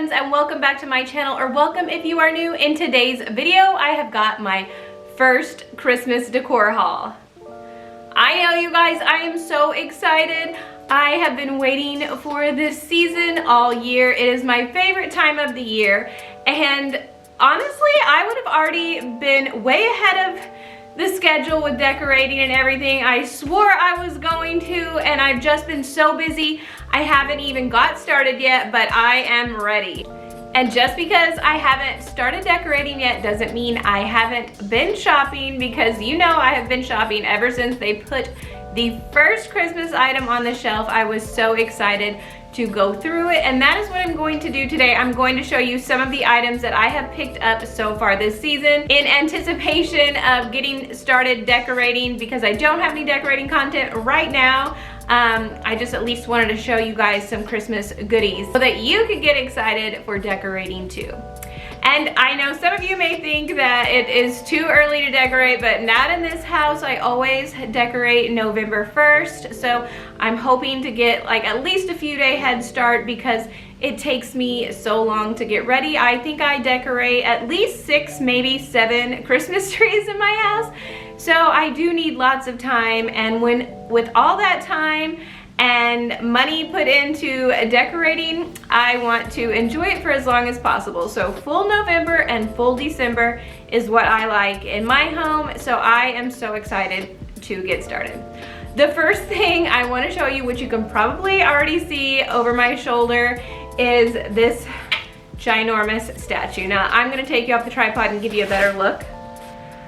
friends, and welcome back to my channel, or welcome if you are new. In today's video, I have got my first Christmas decor haul. I know, you guys, I am so excited. I have been waiting for this season all year. It is my favorite time of the year, and honestly, I would have already been way ahead of the schedule with decorating and everything. I swore I was going to, and I've just been so busy. I haven't even got started yet, but I am ready. And just because I haven't started decorating yet doesn't mean I haven't been shopping, because you know I have been shopping ever since they put the first Christmas item on the shelf. I was so excited to go through it, and that is what I'm going to do today. I'm going to show you some of the items that I have picked up so far this season in anticipation of getting started decorating, because I don't have any decorating content right now. I just at least wanted to show you guys some Christmas goodies so that you could get excited for decorating too. And I know some of you may think that it is too early to decorate, but not in this house. I always decorate November 1st, so I'm hoping to get like at least a few day head start, because it takes me so long to get ready. I think I decorate at least 6, maybe 7 Christmas trees in my house, so I do need lots of time. And with all that time and money put into decorating, I want to enjoy it for as long as possible. So full November and full December is what I like in my home, so I am so excited to get started. The first thing I want to show you, which you can probably already see over my shoulder, is this ginormous statue. Now I'm going to take you off the tripod and give you a better look.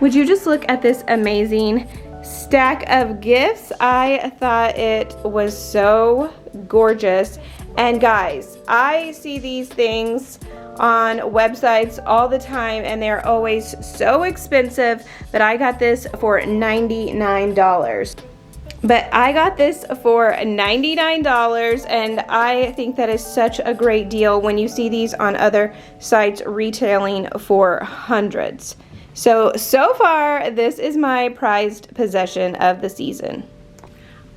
Would you just look at this amazing stack of gifts? I thought it was so gorgeous. And guys, I see these things on websites all the time, and they're always so expensive, but I got this for $99. But I got this for $99, and I think that is such a great deal when you see these on other sites retailing for hundreds. So far, this is my prized possession of the season.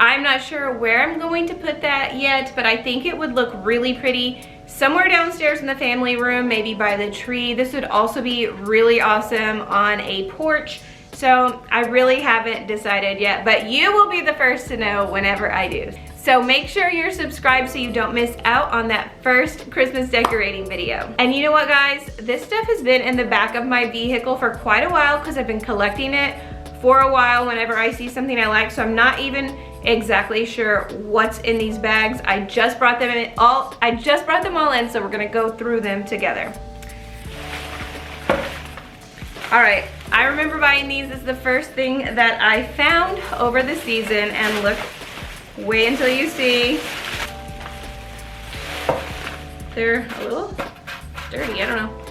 I'm not sure where I'm going to put that yet, but I think it would look really pretty somewhere downstairs in the family room, maybe by the tree. This would also be really awesome on a porch. So I really haven't decided yet, but you will be the first to know whenever I do. So make sure you're subscribed so you don't miss out on that first Christmas decorating video. And you know what, guys? This stuff has been in the back of my vehicle for quite a while, because I've been collecting it for a while whenever I see something I like. So I'm not even exactly sure what's in these bags. I just brought them all in, so we're gonna go through them together. All right, I remember buying these as the first thing that I found over the season, and look, wait until you see. They're a little dirty, I don't know.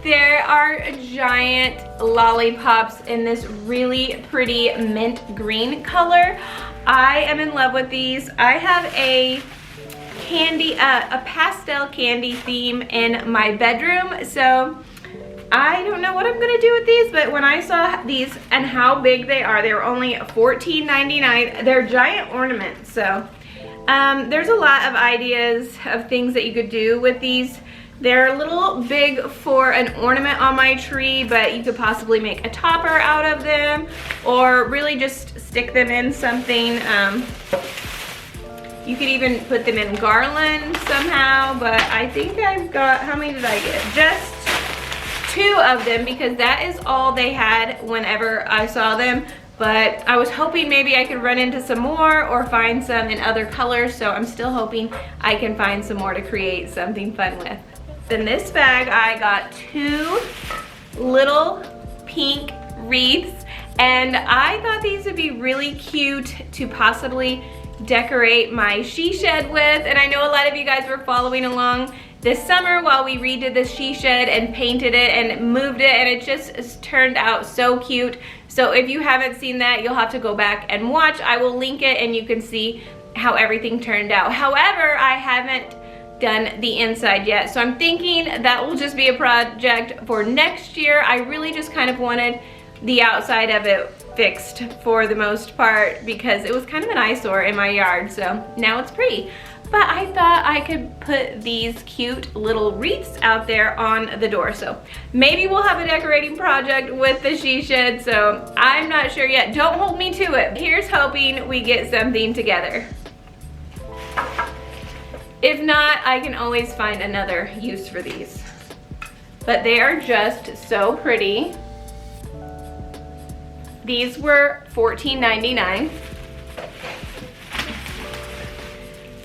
There are giant lollipops in this really pretty mint green color. I am in love with these. I have a pastel candy theme in my bedroom, so I don't know what I'm gonna do with these, but when I saw these and how big they were only $14.99. They're giant ornaments, so there's a lot of ideas of things that you could do with these. They're a little big for an ornament on my tree, but you could possibly make a topper out of them, or really just stick them in something. You could even put them in garland somehow, but I think I've got, how many did I get? Just 2 of them, because that is all they had whenever I saw them. But I was hoping maybe I could run into some more or find some in other colors, so I'm still hoping I can find some more to create something fun with. In this bag, I got 2 little pink wreaths, and I thought these would be really cute to possibly decorate my she shed with. And I know a lot of you guys were following along this summer while we redid the she shed and painted it and moved it, and it just turned out so cute. So if you haven't seen that, you'll have to go back and watch. I will link it and you can see how everything turned out. However, I haven't done the inside yet, so I'm thinking that will just be a project for next year. I really just kind of wanted the outside of it fixed for the most part, because it was kind of an eyesore in my yard, so now it's pretty. but I thought I could put these cute little wreaths out there on the door. So maybe we'll have a decorating project with the she shed, so I'm not sure yet. Don't hold me to it. Here's hoping we get something together. If not, I can always find another use for these. But they are just so pretty. These were $14.99.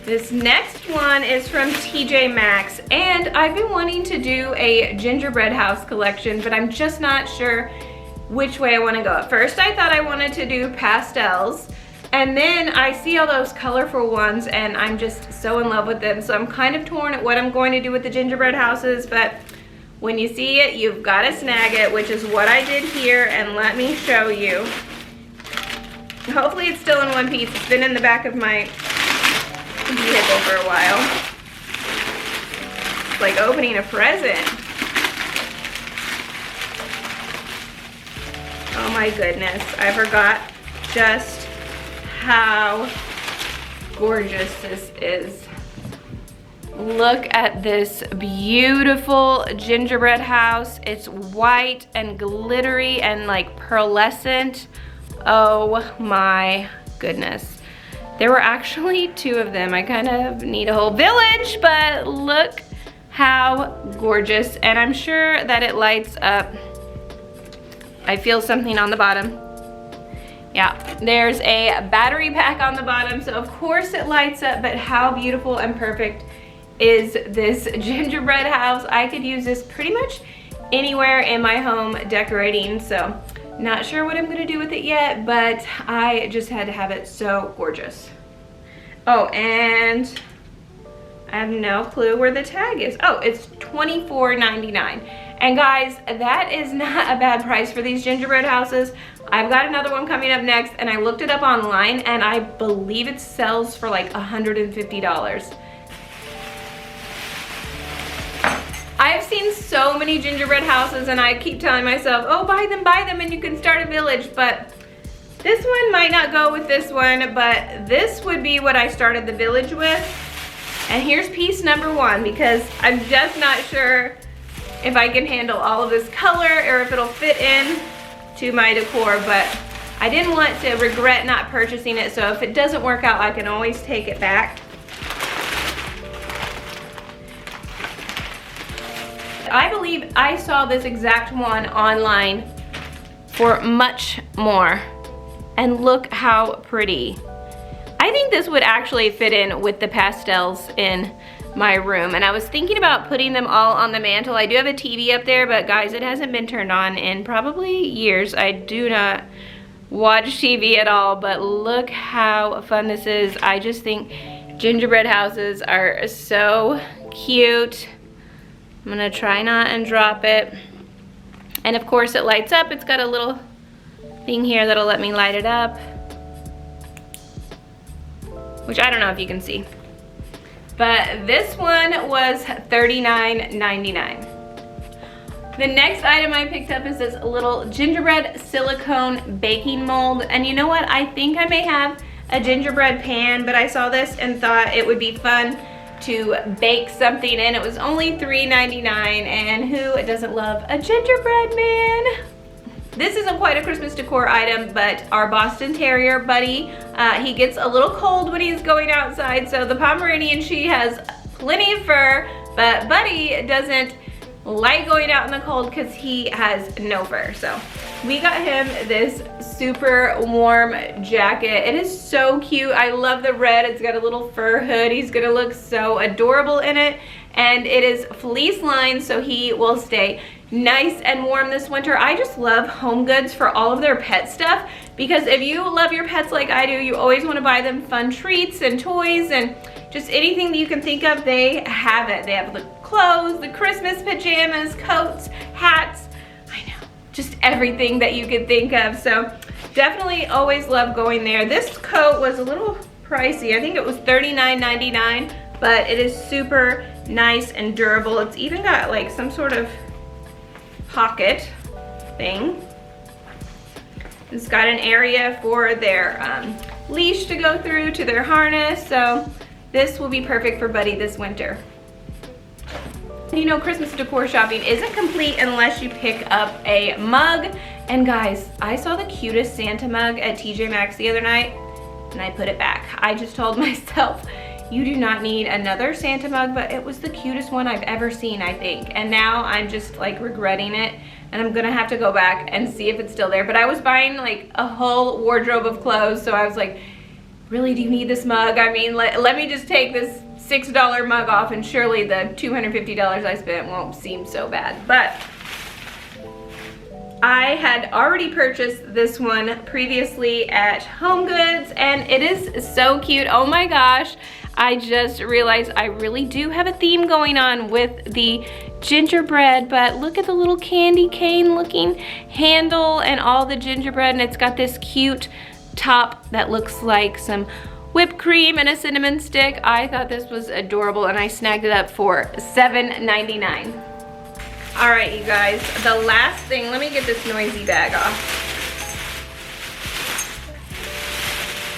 This next one is from TJ Maxx, and I've been wanting to do a gingerbread house collection, but I'm just not sure which way I want to go. At first I thought I wanted to do pastels, and then I see all those colorful ones and I'm just so in love with them. So I'm kind of torn at what I'm going to do with the gingerbread houses, but when you see it, you've got to snag it, which is what I did here, and let me show you. Hopefully it's still in one piece. It's been in the back of my vehicle for a while. It's like opening a present. Oh my goodness, I forgot just how gorgeous this is. Look at this beautiful gingerbread house. It's white and glittery and like pearlescent. Oh my goodness. There were actually 2 of them. I kind of need a whole village, but look how gorgeous. And I'm sure that it lights up. I feel something on the bottom. Yeah, there's a battery pack on the bottom, so of course it lights up, but how beautiful and perfect is this gingerbread house. I could use this pretty much anywhere in my home decorating, so not sure what I'm gonna do with it yet, but I just had to have it so gorgeous. Oh, and I have no clue where the tag is. Oh, it's $24.99. And guys, that is not a bad price for these gingerbread houses. I've got another one coming up next, and I looked it up online, and I believe it sells for like $150. I've seen so many gingerbread houses, and I keep telling myself, oh, buy them, and you can start a village, but this one might not go with this one, but this would be what I started the village with. And here's piece number 1, because I'm just not sure if I can handle all of this color or if it'll fit in to my decor, but I didn't want to regret not purchasing it, so if it doesn't work out, I can always take it back. I believe I saw this exact one online for much more. And look how pretty. I think this would actually fit in with the pastels in my room. And I was thinking about putting them all on the mantle. I do have a TV up there, but guys, it hasn't been turned on in probably years. I do not watch TV at all, but look how fun this is. I just think gingerbread houses are so cute. I'm gonna try not and drop it. And of course it lights up. It's got a little thing here that'll let me light it up, which I don't know if you can see. But this one was $39.99. The next item I picked up is this little gingerbread silicone baking mold. And you know what? I think I may have a gingerbread pan, but I saw this and thought it would be fun to bake something in. It was only $3.99, and who doesn't love a gingerbread man? This isn't quite a Christmas decor item, but our Boston Terrier, Buddy, he gets a little cold when he's going outside, so the Pomeranian, she has plenty of fur, but Buddy doesn't like going out in the cold because he has no fur. So we got him this super warm jacket. It is so cute. I love the red. It's got a little fur hood. He's gonna look so adorable in it. And it is fleece lined, so he will stay nice and warm this winter. I just love Home Goods for all of their pet stuff, because if you love your pets like I do, you always want to buy them fun treats and toys and just anything that you can think of, they have it. They have the clothes, the Christmas pajamas, coats, hats, I know, just everything that you could think of. So definitely always love going there. This coat was a little pricey. I think it was $39.99, but it is super nice and durable. It's even got like some sort of pocket thing. It's got an area for their leash to go through to their harness, so this will be perfect for Buddy this winter. You know, Christmas decor shopping isn't complete unless you pick up a mug. And guys, I saw the cutest Santa mug at TJ Maxx the other night and I put it back. I just told myself, you do not need another Santa mug, but it was the cutest one I've ever seen, I think. And now I'm just like regretting it, and I'm gonna have to go back and see if it's still there. But I was buying like a whole wardrobe of clothes, so I was like, really, do you need this mug? I mean, let me just take this $6 mug off and surely the $250 I spent won't seem so bad. But I had already purchased this one previously at HomeGoods and it is so cute. Oh my gosh, I just realized I really do have a theme going on with the gingerbread, but look at the little candy cane looking handle and all the gingerbread, and it's got this cute top that looks like some whipped cream and a cinnamon stick. I thought this was adorable and I snagged it up for $7.99. All right, you guys, the last thing, let me get this noisy bag off.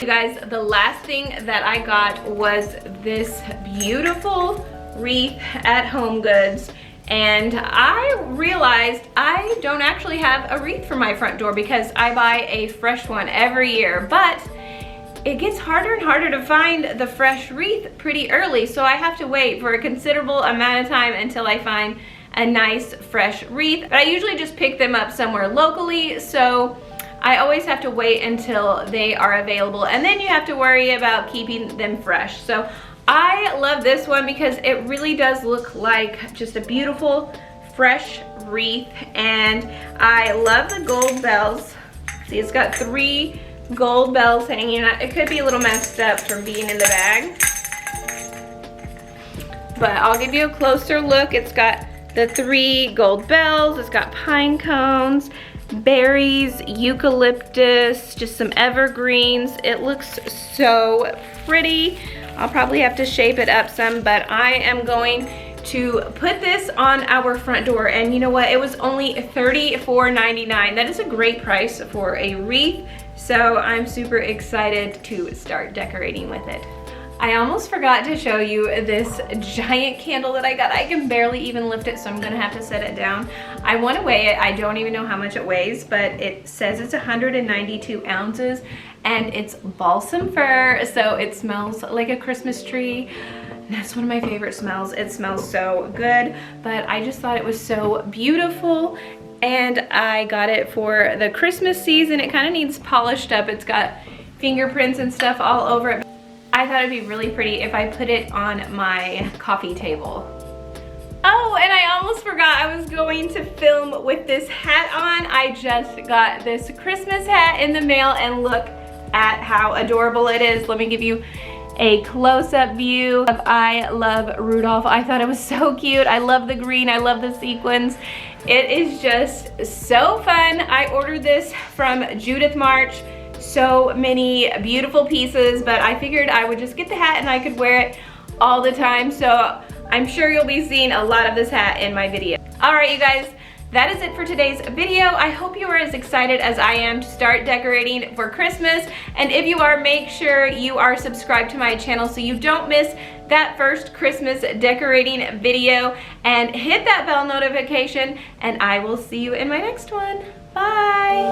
You guys, the last thing that I got was this beautiful wreath at HomeGoods. And I realized I don't actually have a wreath for my front door because I buy a fresh one every year, but it gets harder and harder to find the fresh wreath pretty early, so I have to wait for a considerable amount of time until I find a nice fresh wreath. But I usually just pick them up somewhere locally, so I always have to wait until they are available, and then you have to worry about keeping them fresh. So I love this one because it really does look like just a beautiful fresh wreath, and I love the gold bells. See, it's got 3 gold bells hanging out. It could be a little messed up from being in the bag, but I'll give you a closer look. It's got the 3 gold bells, it's got pine cones, berries, eucalyptus, just some evergreens. It looks so pretty. I'll probably have to shape it up some, but I am going to put this on our front door, and you know what? It was only $34.99. That is a great price for a wreath, so I'm super excited to start decorating with it. I almost forgot to show you this giant candle that I got. I can barely even lift it, so I'm gonna have to set it down. I wanna weigh it. I don't even know how much it weighs, but it says it's 192 ounces, and it's balsam fir, so it smells like a Christmas tree. That's one of my favorite smells. It smells so good, but I just thought it was so beautiful, and I got it for the Christmas season. It kind of needs polished up. It's got fingerprints and stuff all over it. I thought it'd be really pretty if I put it on my coffee table. Oh, and I almost forgot I was going to film with this hat on. I just got this Christmas hat in the mail, and look at how adorable it is. Let me give you a close-up view of I Love Rudolph. I thought it was so cute. I love the green, I love the sequins. It is just so fun. I ordered this from Judith March. So many beautiful pieces, but I figured I would just get the hat and I could wear it all the time. So I'm sure you'll be seeing a lot of this hat in my video. All right, you guys, that is it for today's video. I hope you are as excited as I am to start decorating for Christmas. And if you are, make sure you are subscribed to my channel so you don't miss that first Christmas decorating video, and hit that bell notification, and I will see you in my next one. Bye.